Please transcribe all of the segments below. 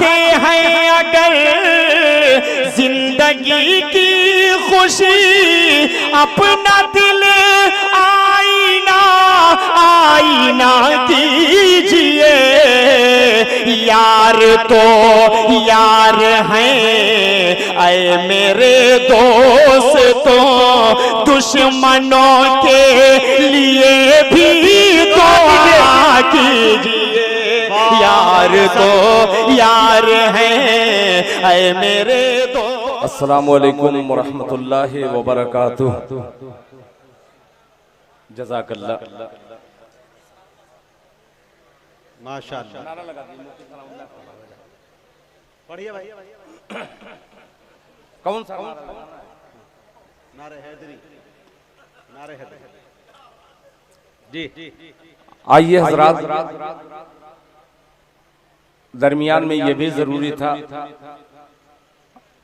हैं अगर जिंदगी की खुशी अपना दिल आईना आईना कीजिए। यार तो यार हैं ऐ मेरे दोस्तों, दुश्मनों के लिए भी दुआ कीजिए। यार तो यार हैं ऐ मेरे दोस्त। अस्सलामु अलैकुम वरहमतुल्लाहि वबरकातुहू। जज़ाकल्लाह। माशाअल्लाह। पढ़िए भाई। कौन सा नारे हैदरी, नारे हैदरी जी। आइए हज़रात, दरमियान में ये भी जरूरी था,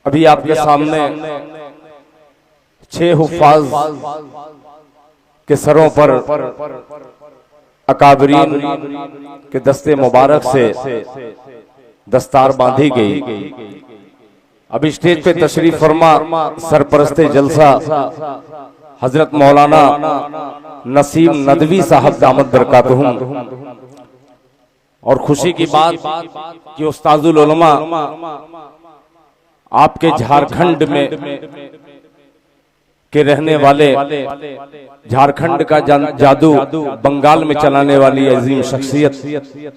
अभी आपके सामने 6 हुफ़ाज़ के सरों पर अकाबरीन के दस्ते मुबारक से दस्तार बांधी गई। अब स्टेज पे तशरीफ फरमा सरपरस्ते जलसा हजरत मौलाना नसीम नदवी साहब दामद बरकातहुम। और खुशी की बात कि उस्ताजुल उलमा आपके झारखंड में के रहने वाले, झारखंड का जादू बंगाल में चलाने वाली अजीम शख्सियत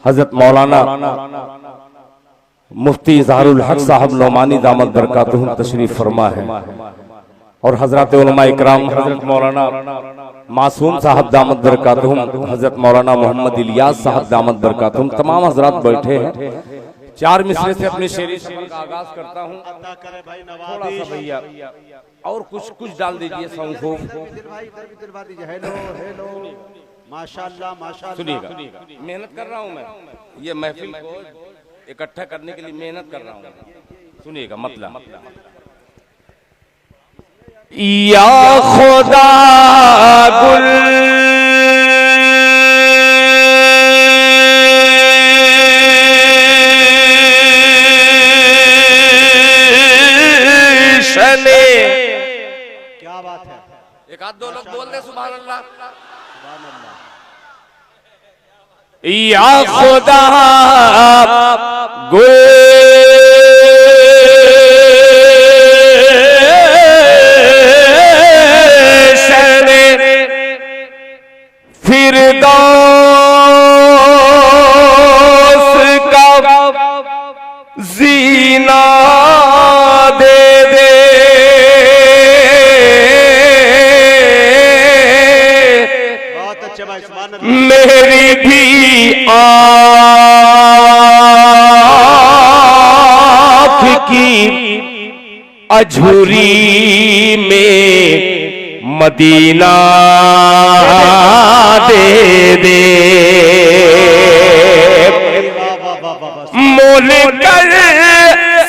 हजरत मौलाना मुफ्ती इजहारुल हक साहब नौमानी दामद बरकातहुम तशरीफ फरमा है। और हजरत उलमा इकराम हजरत मौलाना मासूम साहब दामद बरकातहुम, हजरत मौलाना मोहम्मद इलियास साहब दामद बरकातहुम, तमाम हजरात बैठे हैं। 4 मिसरे से अपने शेरी का आगाज करता हूँ। थोड़ा सा भैया और कुछ डाल दीजिए सॉन्ग को। हेलो हेलो माशाअल्लाह माशाअल्लाह। सुनिएगा, मेहनत कर रहा हूँ मैं, ये महफिल को इकट्ठा करने के लिए मेहनत कर रहा हूँ। सुनिएगा मतलब। या खुदा गुल शने। क्या बात है। एक आध दो लोग बोल दे सुभान अल्लाह। या खुदा गुल जीना दे दे। बहुत अच्छा भाई, सुभान अल्लाह। मेरी भी आँख की अझुरी में मदीना दे दे। मोल कर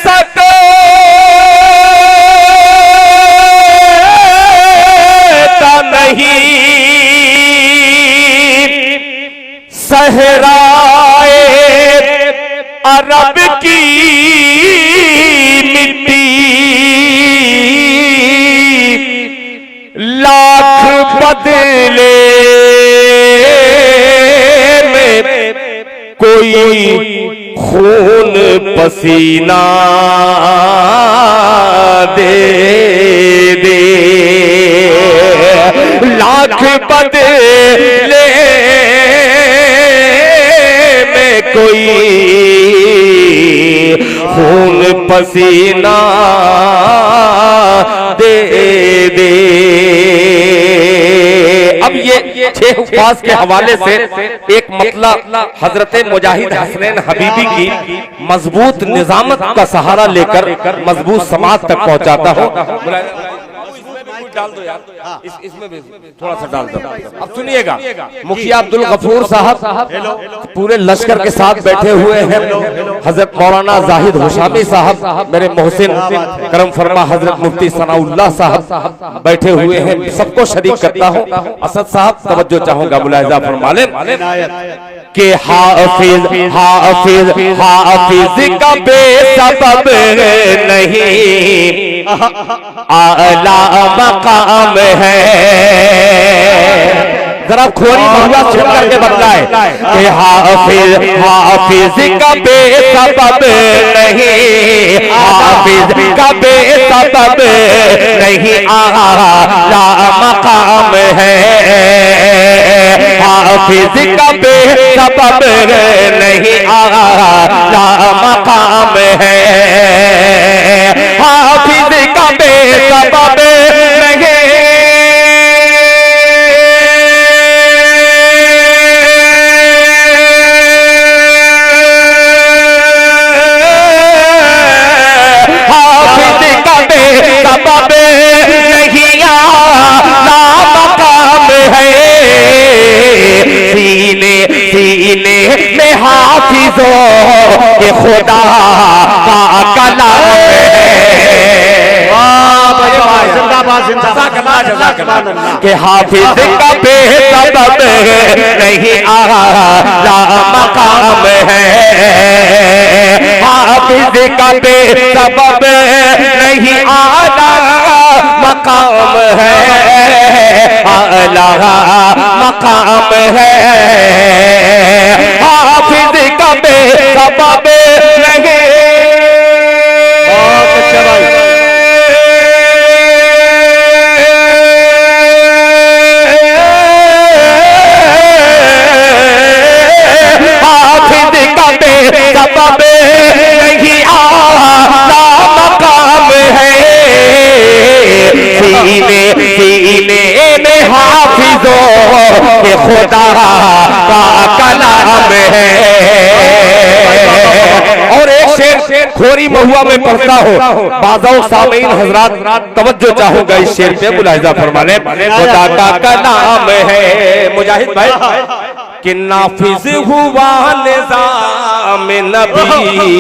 सकता नहीं सहराए अरब की मिट्टी। लाख बदले में कोई खून पसीना दे दे। लाख बदले में कोई खून पसीना दे दे। अब ये 6 हुफ़ाज़ के हवाले से एक मतलब हजरत मुजाहिद हसनैन हबीबी की मजबूत निजामत का सहारा लेकर मजबूत समाज तक पहुंचाता हूं। डाल दो यार, इसमें भी थोड़ा सा डाल दो। अब सुनिएगा, मुखिया अब्दुल गफूर साहब पूरे लश्कर के साथ बैठे हुए हैं। हजरत मौलाना जाहिद हुशामी साहब, मेरे मोहसिन करम फरमा हजरत मुफ्ती सनाउल्लाह साहब बैठे हुए हैं। सबको शरीक करता हूँ। असद साहब तवज्जो चाहूंगा, मुलाहिजा फरमा लें। के हाफिज हाफिज हाफिज का बेसबब नहीं आला मकाम है। जरा खोरी महुआ सुन करके बतलाए कि हाफिज हाफिज का बेसबब नहीं हाफिज का बेसबब नहीं आला मकाम है। हाफिज का बेसबब नहीं आला मकाम है। हाफिज का बेसबब नहीं सबब नहीं आला मकाम है। सीने सीने में हाफिजों के खुदा का कलाम है। के हाफिज का बेसबब नहीं आला मकाम है। हाफिज का बेसबब नहीं आला मकाम है। आला मकाम है। हाफिज का बेसबब नहीं। बहुत अच्छा भाई। हाफिज का बेसबब नहीं आला मकाम है। सीने सीने में हाफिजों के खुदा का कलाम है। और एक शेर खोरी महुआ में पढ़ता हो बाज़ाओ सामीन हजरात तवज्जो चाहूंगा इस शेर पे मुलाहिजा फरमा लें। खुदा का कलाम है मुजाहिद भाई कि नाफिज हुआ निज़ाम नबी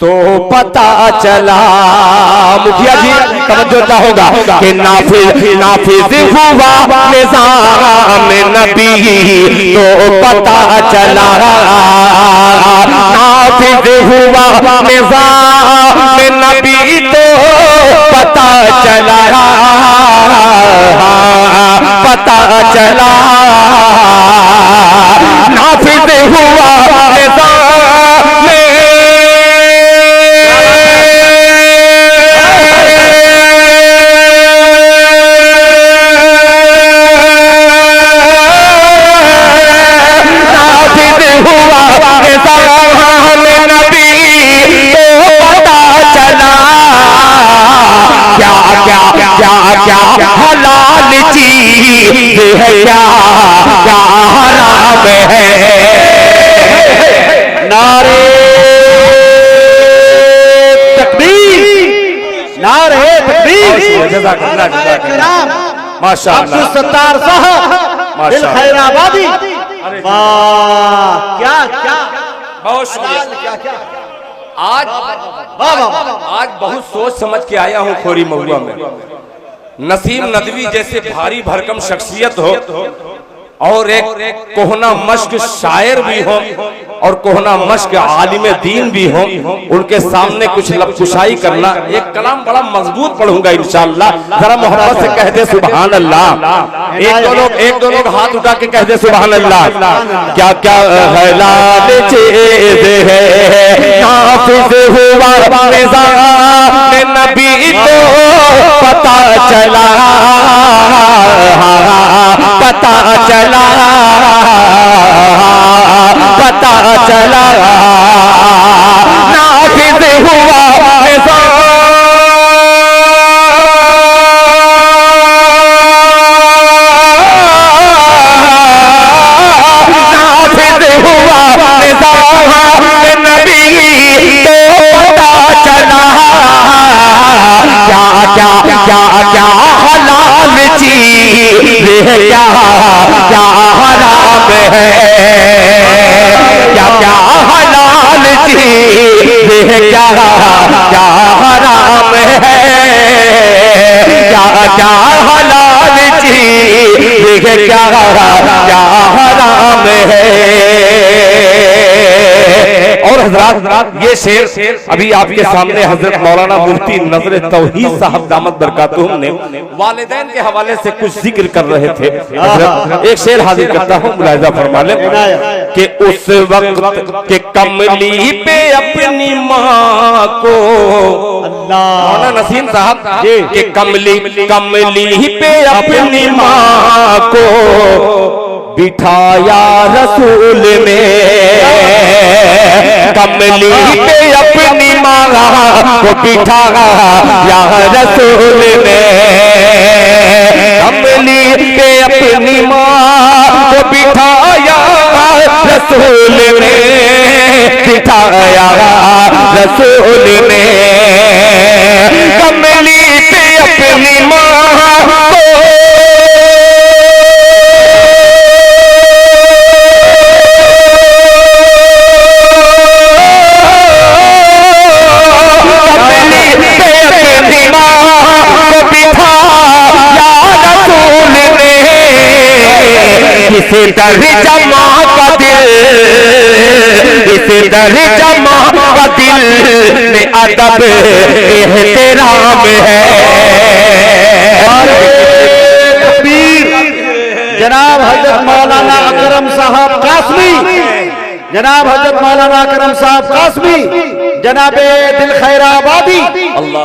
तो पता चला। मुखिया जी तवज्जो चाहूंगा कि नाफिज नाफिज हुआ निज़ाम नबी तो पता चला। नाफिज हुआ निज़ाम नबी तो पता चला। पता चला नाफिज हुआ निज़ाम क्या हलाल चीज है क्या क्या हराम है। नारे तकबीर नारे तकबीर। माशाअल्लाह अब्दुल सत्तार साहब दिल खैराबादी। वाह क्या क्या बहुत शुक्रिया। क्या आज आज बहुत सोच समझ के आया हूँ खोरी महुआ में। नसीम नदवी जैसे भारी भरकम शख्सियत हो और एक कोहना मश्क शायर भी हो और कोहना मश्क आलिम दीन भी हो, उनके सामने कुछ लबकुशाई करना। एक कलाम बड़ा मजबूत पढ़ूंगा इंशाअल्लाह। जरा मोहब्बत से कह दे सुभान अल्लाह। एक दो लोग हाथ उठा के कह दे सुभान अल्लाह। क्या क्या हलाल चीज है नाफिज हुआ निज़ाम नबी तो पता चला। पता चला पता चला नाफिज हुआ नाफिज हुआ निज़ाम नबी तो पता चला। क्या क्या क्या क्या हलाल चीज है क्या क्या हराम है। क्या क्या हलाल चीज है क्या क्या हराम है। क्या क्या हलाल चीज है क्या क्या हराम है। और हजरात ये शेर अभी आपके सामने हजरत मौलाना मुफ्ती नजर तौहीद साहब दामत बरकातुहुम ने वालिदैन के हवाले से कुछ जिक्र कर रहे थे। हजरत एक शेर हाजिर करता हूँ, मुलाहिजा फरमा लें कि उस वक्त के कमली पे अपनी माँ को, मौलाना नसीम साहब के कमली पे अपनी माँ को बिठाया रसूल ने, कमली पे अपनी माँ को बिठाया रसूल ने, कमली पे अपनी माँ को बिठाया रसूल ने, बिठाया रसूल ने, कमली पे अपनी माँ को इस दर्जा का दिल, इस दर्जा का दिल में अदब एहतराम है। जनाब हजरत मौलाना अकरम साहब कासमी, जनाब हजरत मौलाना अकरम साहब कासमी, जनाबे दिल खैराबादी,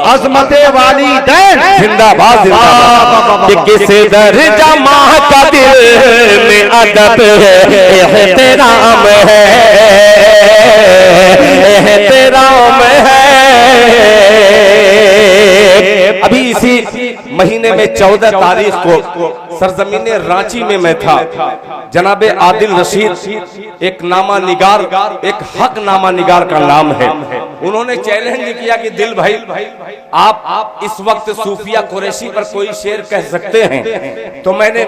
अजमत वालिदैन जिंदाबाद जिंदाबाद। किस दर्जा माँ का दिल में अदब एहतराम है, एहतराम है। अभी इसी महीने में 14 तारीख को सरजमीने रांची में मैं था। जनाबे आदिल रशीद एक नामा निगार, एक हक नामा निगार का नाम है, उन्होंने चैलेंज किया कि दिल भाई आप इस वक्त सूफिया कुरैशी पर कोई शेर कह सकते हैं? तो मैंने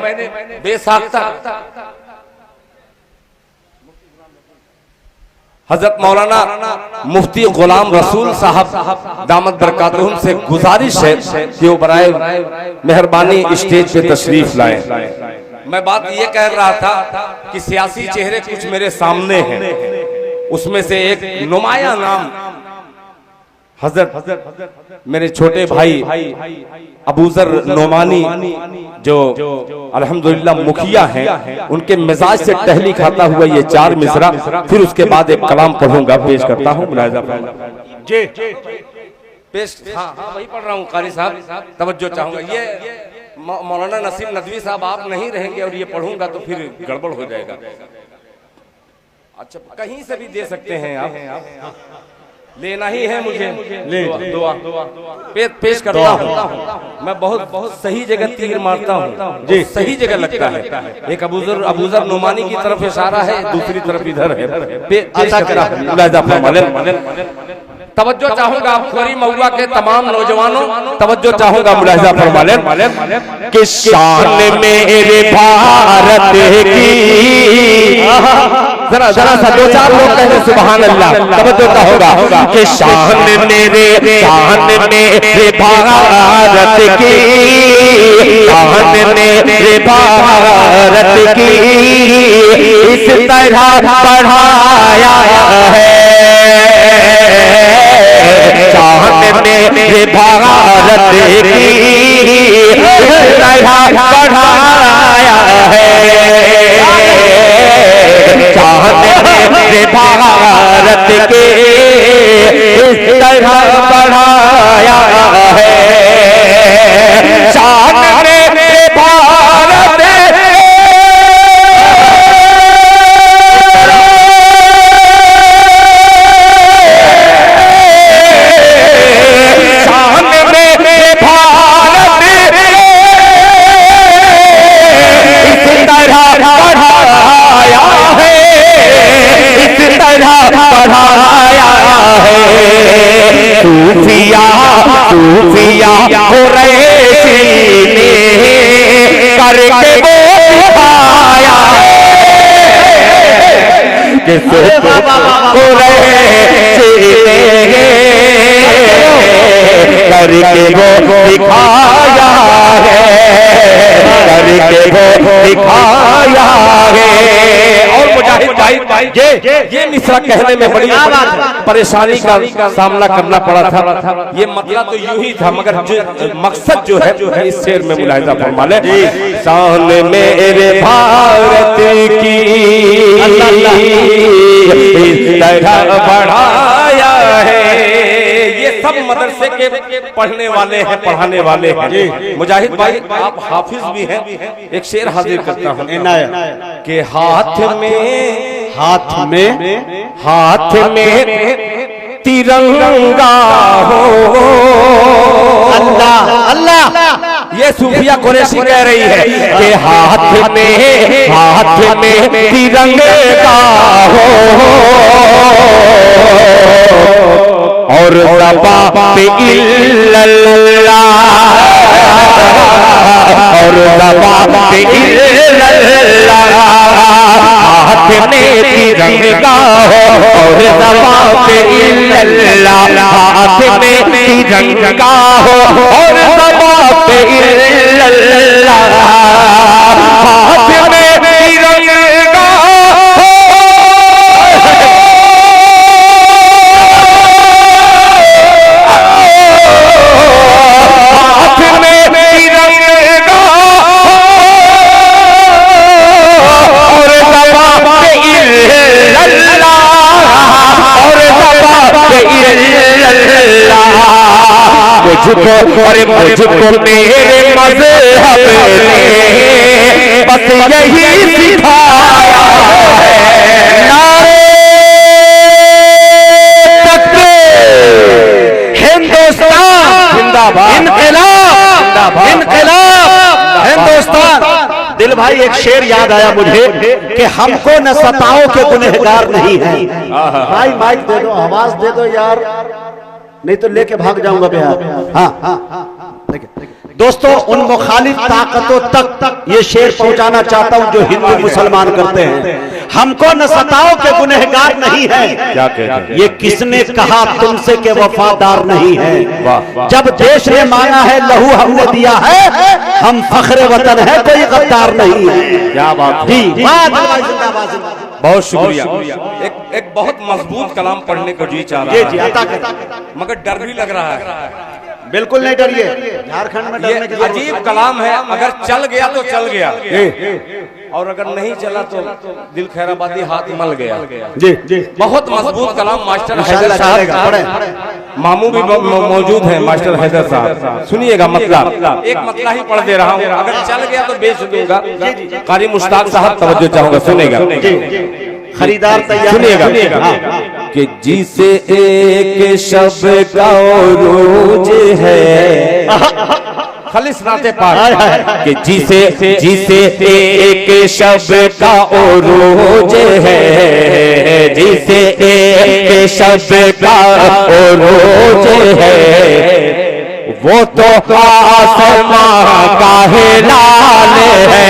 बेसाख्ता हजरत मौलाना मुफ्ती गुलाम रसूल साहब दामत बरकातुहुम से गुजारिश है कि वो बराए मेहरबानी स्टेज पे तशरीफ लाएं। मैं बात ये कह रहा था कि सियासी चेहरे कुछ मेरे सामने हैं, उसमें से एक नुमाया नाम हजरत मेरे छोटे भाई अबूजर नोमानी जो अल्हम्दुलिल्लाह मुखिया हैं, उनके मिजाज से टहली खाता हुआ ये 4 मिसरा, फिर उसके बाद एक कलाम पढ़ूंगा, पेश करता हूँ। जी पेश, हाँ वही पढ़ रहा हूँ कारी साहब, तवज्जो चाहूंगा। ये मौलाना नसीम नदवी साहब आप नहीं रहेंगे और ये पढ़ूंगा तो फिर गड़बड़ हो जाएगा। अच्छा कहीं से भी दे सकते हैं आप, लेना ही है मुझे, ले दुआ पेश करता हूँ। मैं बहुत सही जगह तीर मारता हूँ जी, सही जगह लगता है। एक अबूजर नुमानी की तरफ इशारा है, दूसरी तरफ इधर है। तवज्जो चाहूंगा खोरी महुआ के तमाम नौजवानों, तवज्जो चाहूंगा, मुलाहिजा फरमा लें कि शान मेरे भारत की, जरा सा 2-4 लोग कहें सुभान अल्लाह, तवज्जो चाहूंगा कि शान मेरे भारत की, शान मेरे भारत की इस तरह बढ़ाया है, शान मेरे भारत की इस तरह बढ़ाया है, शान मेरे भारत के इस तरह बढ़ाया है, शान मेरे भारत सूफिया हो रहे ने करके वो दिखाया कि हो रहे करके वो दिखाया है, करके वो दिखाया है। और मुजाहिद ये मिसरा कहने में बड़ी परेशानी का सामना करना पड़ा था। ये मतलब तो यूं ही था, मगर जो मकसद जो है इस शेर में मुलाहिजा फरमा ले। शान मेरे भारत की तरह बढ़ाया है। ये सब मदरसे के पढ़ने वाले हैं, पढ़ाने वाले हैं। मुजाहिद भाई आप हाफिज भी हैं, एक शेर हाजिर करता हूँ कि हाथ में तिरंगा हो। अल्लाह अल्लाह, ये सूफिया कुरैशी कह रही है कि हाथ में तिरंगा हो और ज़बान पे इल्लल्लाह, और ज़बान पे इल्लल्लाह। हाथ में तिरंगा हो और ज़बान पे इल्लल्लाह। हाथ में तिरंगा हो और ज़बान पे इल्लल्लाह। हाथ में तिरंगा मुझको मेरे मज़हब ने बस यही सिखाया है। नारे तकबीर, हिंदुस्तान जिंदाबाद, इनकलाब इनकलाब हिंदुस्तान। दिल भाई एक शेर याद आया मुझे कि हमको न सताओ के गुनहगार नहीं है। भाई माइक दे दो, आवाज दे दो यार, नहीं तो लेके भाग जाऊंगा बिहार। हाँ दोस्तों, उन मुखालिफ ताकतों तक ये शेर पहुंचाना चाहता हूं जो हिंदू मुसलमान करते हैं। हमको न सताओ के गुनहगार नहीं है। क्या कहते हैं? ये किसने कहा तुमसे के वफादार नहीं है? जब देश ने मांगा है लहू हमने दिया है। हम फख्रे वतन है, कोई गद्दार नहीं है। क्या बात जी, बहुत शुक्रिया। एक बहुत मजबूत कलाम पढ़ने को जी चाह रहा है, मगर डर भी लग रहा है। बिल्कुल नहीं डरिए, झारखंड में डरने की अजीब कलाम है। अगर चल गया तो चल गया, और अगर नहीं चला तो दिल खैराबादी हाथ मल गया। जी जी, बहुत मजबूत कलाम मास्टर हैदर साहब, मामू भी मौजूद हैं। मास्टर हैदर साहब सुनिएगा, मतलब एक मतला ही पढ़ दे रहा हूँ, अगर चल गया तो बेच दूंगा। कारी मुश्ताक साहब तवज्जो चाहूंगा, सुनेगा, खरीदार तैयार, सुनिएगा कि जिसे एक शब का रोज है, खाली सुनाते पाठ कि जिसे एक शब का रोज है, जिसे एक शब का रोज है, वो तो आसमां का हिलाल है।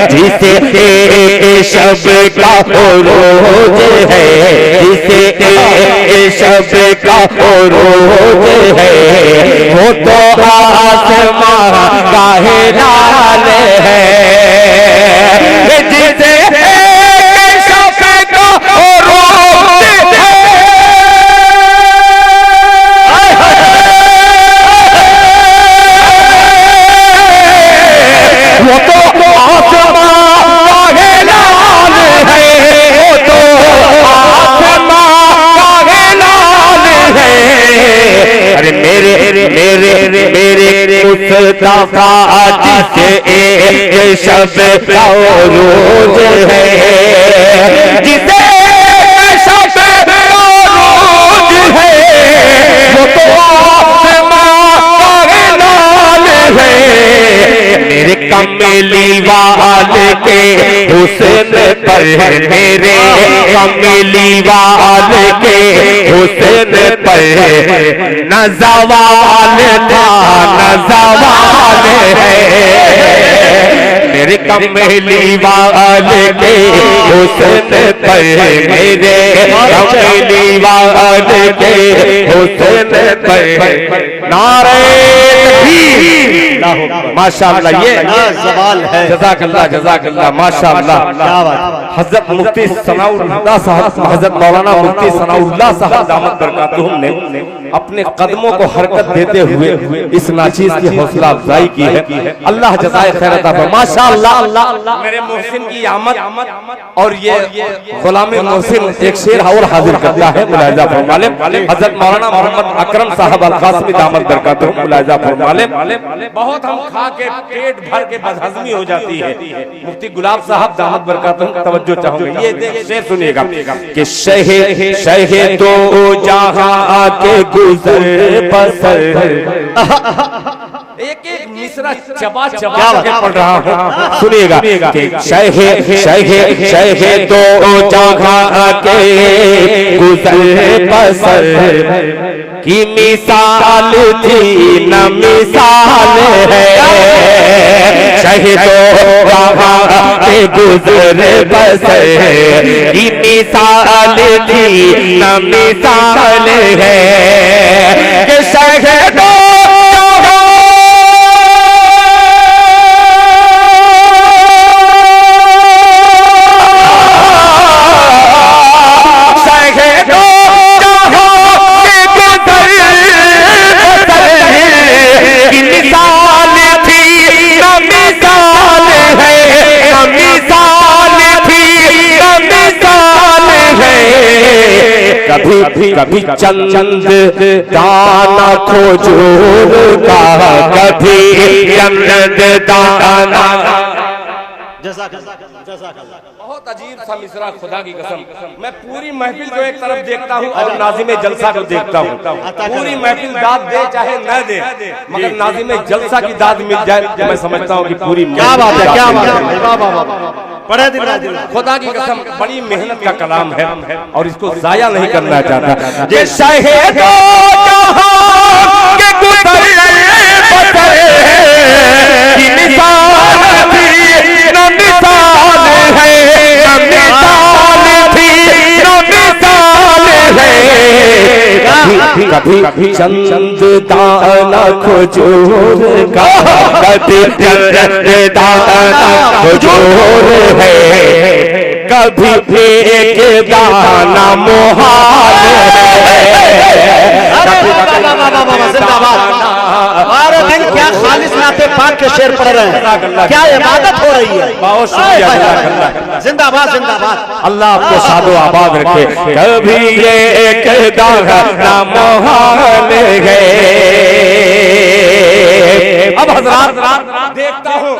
जिसे एक शब का रोज है, जिसे एक शब का रोज है, वो तो आसमां का हिलाल है। जिसे एक शब का रोज है, वो तो मेरे मुस्तफा जिसे एक शब का रोज है, जिसे शब का रोज है, वो तो आसमां का लाल है। मेरे कमली वाले के हुस्न पर, मेरे कमली वाले के हुस्न पर नज़वाल था, नज़वाल है। मेरे कमली वाले के हुस्न पर, मेरे कमली वाले के हुस्न पर नारे तकबीर, माशाअल्लाह, ये सवाल है। जज़ाकल्लाह माशाअल्लाह। क्या बात। हजरत मुफ्ती सनाउल्लाह साहब, हजरत मौलाना मुफ्ती सनाउल्लाह साहब दामत बरकातुहुम ने अपने कदमों को हरकत देते हुए इस नाचीज की हौसला अफजाई की है। अल्लाह जज़ाए खैर अता फरमाए। माशाअल्लाह, मेरे मोहसिन की आमद और ये गुलाम मोहसिन एक शेर और हाजिर करता है, मुलाहिजा फरमा लें। हजरत मौलाना मोहम्मद अकरम साहब अल कासमी दामत बरकातुहुम, मुलाहिजा फरमा लें। बहुत हम खा के पेट भर के बदहजमी हो जाती है। मुफ्ती गुलाब साहब दामत बरकातुहुम तवज्जो चाहूंगा, ये शेर सुनिएगा कि शहे तो जहां के गुजर बसर, एक एक मिसरा चबा चबा के पढ़ रहा हूँ, सुनिएगा। शहे तो जहां के गुजर बसर की मिसाल थी न मिसाल है, शहे तो जहां के गुजर बसर की मिसाल थी न मिसाल है, कि शहे तो कभी चंद दाना खोजूर का, कभी चंद दाना। बहुत अजीब सा मिसरा, खुदा की कसम। मैं पूरी महफिल को एक तरफ देखता हूँ और नाज़िम जलसा को देखता हूँ। पूरी महफिल दाद दे चाहे न दे, मगर नाज़िम जलसा की दाद मिल जाए तो मैं समझता हूँ कि पूरी। क्या बात है, क्या बात है। बड़े दिन खुदा की कसम, बड़ी मेहनत का कलाम है और इसको जाया नहीं करना चाहता। ये शहीद के गुजर बसर की मिसाल थी न मिसाल है, मिसाल थी न मिसाल है। कभी चंद दाना खोजूर का, कभी चंद दाना खोजूर है, कभी एक दाना मोहाल है। हमारे दिल क्या खालिस नाते पाक के शेर पढ़ रहे हैं, क्या इबादत हो रही है। बहुत शुक्रिया, जिंदाबाद जिंदाबाद। अल्लाह आपको सादो आबाद रखे। कभी ये एक दाना मोहाल है। अब हज़रात देखता हूँ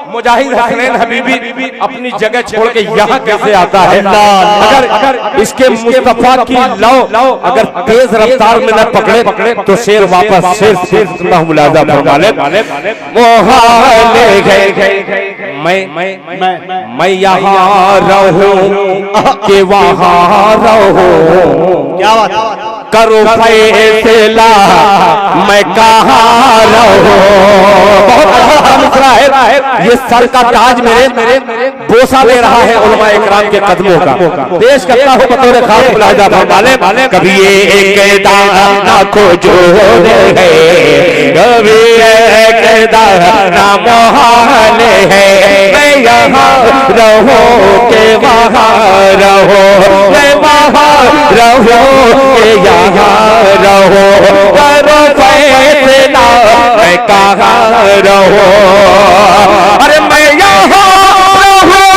मुजाहिद हसनैन हबीबी अपनी जगह छोड़ के यहाँ कैसे आता है। अगर इसके मुस्तफा की लौ अगर तेज रफ्तार में न पकड़े तो शेर वापस शेर मुलाजा फरमा ले। मैं यहाँ रहूं कि वहाँ रहूं, क्या बात। करो फैसला मैं कहाँ रहूं। बहुत अच्छा मिसरा है। ये सर का ताज मेरे बोसा ले रहा है उलमा इकराम के कदमों का। पेश करता हूँ बतौर खास मुलाजा फरमाले। कभी एक दाना को जोड़ है, कभी एक दाना मोहाल है। मैं यहाँ रहूं के वहाँ रहूं, मैं वहाँ रहूं के यहाँ रहूं, करो फैसला मैं कहाँ रहूं। अरे मैं यहाँ रहूं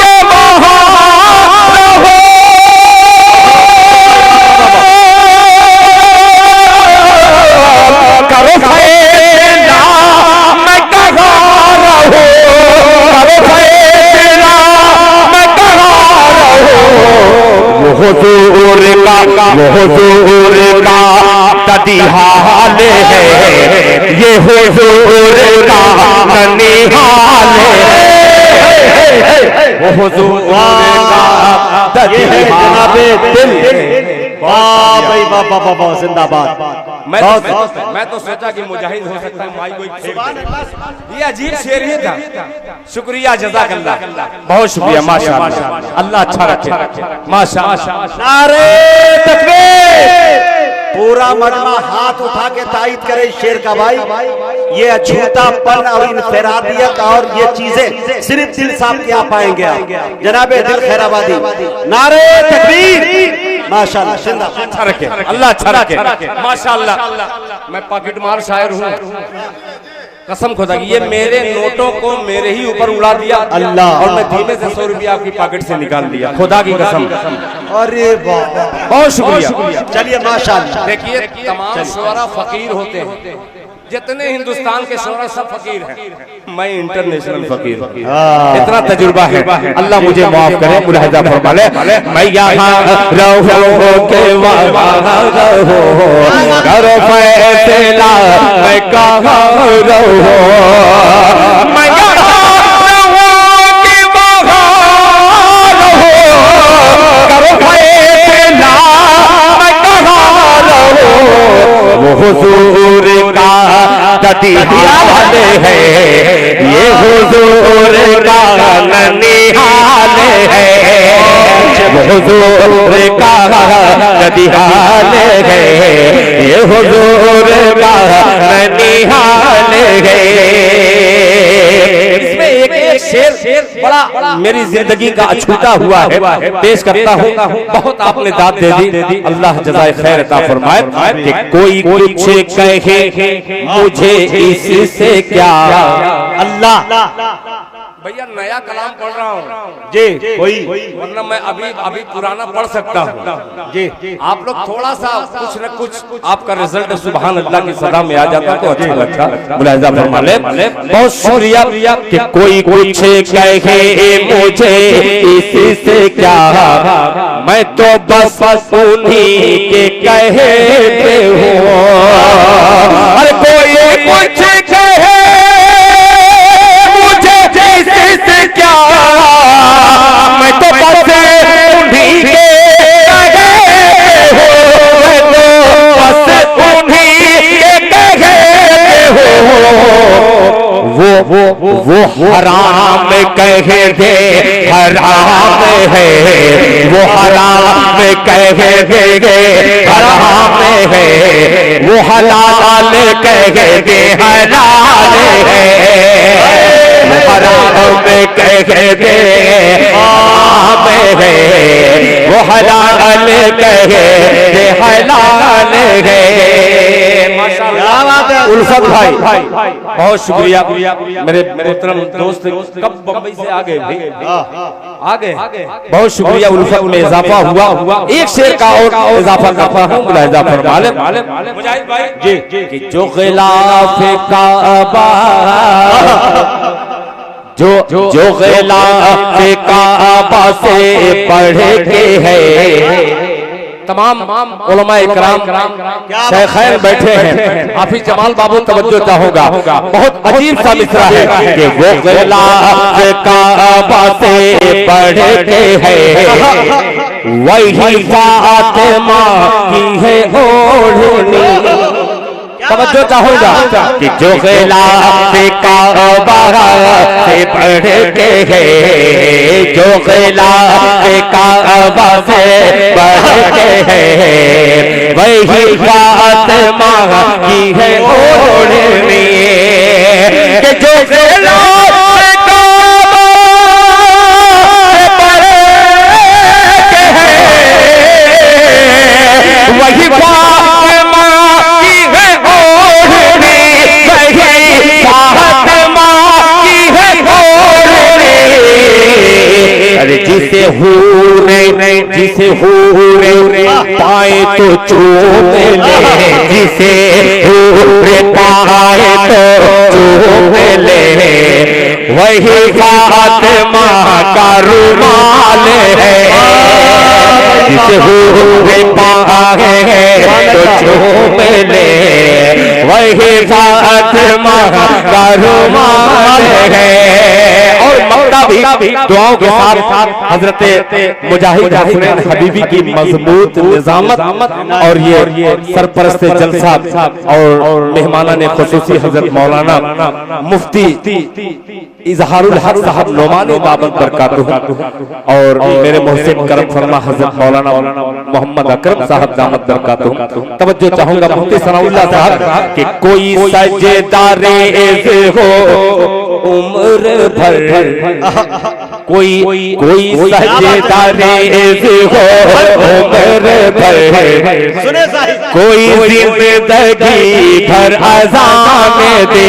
के वहाँ रहूं, करो फैसला मैं कहाँ रहूं, करो फैसला मैं कहाँ रहूं। वो हुजूर का तदी हाल है, ये हुजूर का ननिहाल है। वो हुजूर का तदी हाल दिल। वाह भाई वाह वाह वाह, जिंदाबाद। मैं तो सोचा कि मुजाहिद हो सकता है, माई कोई ये अजीब शेर ही था। शुक्रिया, जज़ाकल्लाह, बहुत शुक्रिया, माशाअल्लाह। अल्लाह अच्छा रखे, माशाअल्लाह। नारे तकबीर। पूरा मजमा हाथ उठा के तायीद करे शेर का भाई। ये अछूतापन और इनफरादियत और ये चीजें सिर्फ दिल साहब के आ पाएंगे आप। जनाबे दिल खैराबादी, नारे तकबीर, माशाल्लाह, जिंदाबाद। अच्छा रखे अल्लाह, अच्छा रखे माशाल्लाह। मैं पॉकेट मार शायर हूँ, कसम खुदा की। ये मेरे नोटों को मेरे ही ऊपर उड़ा दिया अल्लाह, और मैं धीमे से 100 रुपया आपकी पॉकेट से निकाल दिया, खुदा की कसम। अरे वाह, बहुत शुक्रिया। चलिए माशाल्लाह। देखिए तमाम शुअरा फकीर होते हैं, जितने हिंदुस्तान के शुअरा सब फकीर हैं, मैं इंटरनेशनल फकीर हूँ। इतना तजुर्बा है, अल्लाह मुझे माफ करे। मुलाहिजा फरमा ले, मैं यहाँ रहो के वहाँ रहो, करो फैसला मैं कहाँ रहो, मैं यहाँ रहो के वहाँ रहो, करो फैसला मैं कहाँ रहो। वो हुजूर का दीवान है, ये हुजूर का ननिहाल है, हुजूर का दीवान है, ये हुजूर का ननिहाल है। इसमें एक शेर बड़ा मेरी जिंदगी का अछूता हुआ है, पेश करता हूँ। बहुत आपने दाद दे दी, अल्लाह जज़ाए खैर अता फरमाए। कि कोई कुछ कहे मुझे इससे क्या, अल्लाह भैया नया कलाम पढ़ रहा हूँ जी, कोई वरना मैं अभी पुराना पढ़ सकता हूँ जी। आप लोग थोड़ा सा कुछ न कुछ आपका रिजल्ट सुभान अल्लाह की सदा में आ जाता तो अच्छा लगता। मुलाहिजा फरमा ले, बहुत शुक्रिया। कि कोई कुछ कहे मुझे इससे क्या, मैं तो बस उन्हीं के कहते हूँ। अरे कोई कुछ कहे इससे क्या, मैं तो बस उन्हीं के कहते हो, मैं तो बस उन्हीं के कहते हो। वो हराम कह दे हराम है, वो हराम कह दे हराम है, वो हलाल कह दे हलाल है, हराम कह दे आम है, वो हलाल कह दे हलाल है। उल्फत भाई बहुत शुक्रिया, मेरे मोहतरम दोस्त कब बम्बई से आ गए आ गए, बहुत शुक्रिया। उल्फत में इजाफा हुआ, एक शेर का और इजाफा करता हूँ। मुलाहिजा फरमा ले मुजाहिद भाई जी, कि जो खिलाफ काबा, जो खिलाफ काबा से पढ़ के है, तमाम उलमा इकराम शेखैन बैठे हैं, हाफिज जमाल बाबू तवज्जो चाहूंगा। बहुत अजीब सा मिसरा है कि वो खिलाफ काबा से पढ़ते हैं, वही फातिमा की है ओढ़नी। तवज्जो चाहूंगा कि जो खिलाफ काबा से पढ़ते हैं, जो खिलाफ काबा से पढ़ते हैं, वही फातिमा की है ओढ़नी। कि जो खिलाफ काबा से पढ़ते हैं, वही फातिमा की है ओढ़नी, वही फातिमा की है ओढ़नी। अरे जिसे हूरे पाए तो चूम ले, जिसे हूरे पाए तो चूम ले, वही फातिमा का रुमाल है। जिसे हूरे पाए तो चूम ले, वही फातिमा का रुमाल है। और मक्का भी दुआओं के साथ हजरत मुजाहिद हसनैन हबीबी की मजबूत निजामत और ये सरपरस्त जलसा और मेहमाना ने खुसूसी हजरत मौलाना मुफ्ती इजहारुल हक साहब नोमानी दामत बरकातुहू और मेरे मोहसिन करम फरमा हजरत मौलाना मोहम्मद अकरम साहब दामत बरकातुहू। तवज्जो चाहूंगा मुफ्ती सनाउल्लाह साहब कि कोई सजदारे हो उम्र भर, कोई सजदारे हो उम्र भर, सुने साहिब कोई जिंदगी भर अज़ान दे,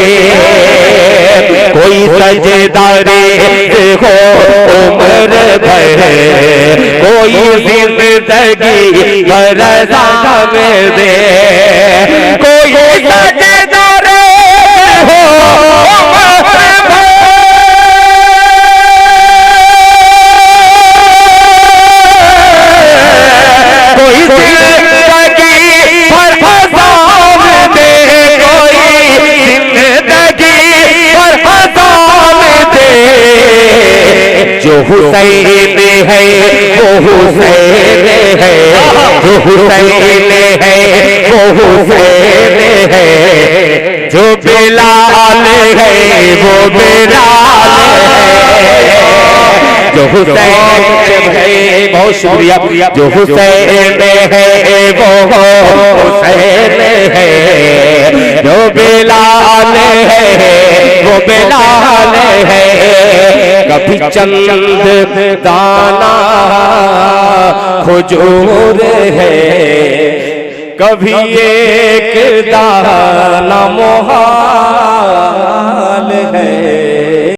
कोई सजदारे हो उम्र भर, कोई जिंदगी भर अज़ान दे, कोई सजदारे हो जो हुसैन है वो हुसैन है, जो हुसैन है वो हुसैन है, जो बिलाल है वो बिलाल है, जो हुसैन है बहुत शुक्रिया, जो हुसैन है वो हुसैन है, जो बिलाल है वो बिलाल है। कभी चंद दाना खुजूर है, कभी एक दाना मोहाल है।